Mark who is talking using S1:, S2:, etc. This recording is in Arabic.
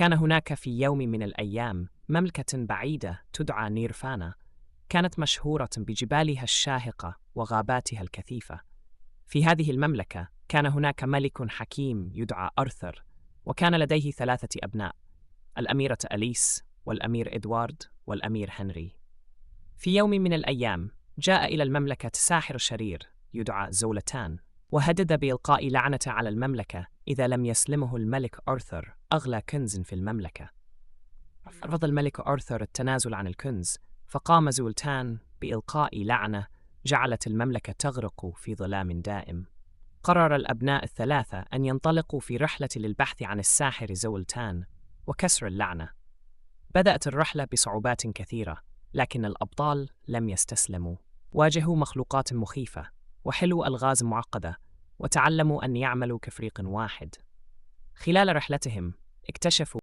S1: كان هناك في يوم من الأيام مملكة بعيدة تدعى نيرفانا، كانت مشهورة بجبالها الشاهقة وغاباتها الكثيفة. في هذه المملكة كان هناك ملك حكيم يدعى أرثر، وكان لديه 3 أبناء: الأميرة أليس، والأمير إدوارد، والأمير هنري. في يوم من الأيام جاء إلى المملكة ساحر شرير يدعى زولتان، وهدد بإلقاء لعنة على المملكة إذا لم يسلمه الملك أرثر أغلى كنز في المملكة. رفض الملك أرثر التنازل عن الكنز، فقام زولتان بإلقاء لعنة جعلت المملكة تغرق في ظلام دائم. قرر الأبناء ال3 أن ينطلقوا في رحلة للبحث عن الساحر زولتان وكسر اللعنة. بدأت الرحلة بصعوبات كثيرة، لكن الأبطال لم يستسلموا. واجهوا مخلوقات مخيفة، وحلوا ألغاز معقدة، وتعلموا أن يعملوا كفريق واحد. خلال رحلتهم اكتشفوا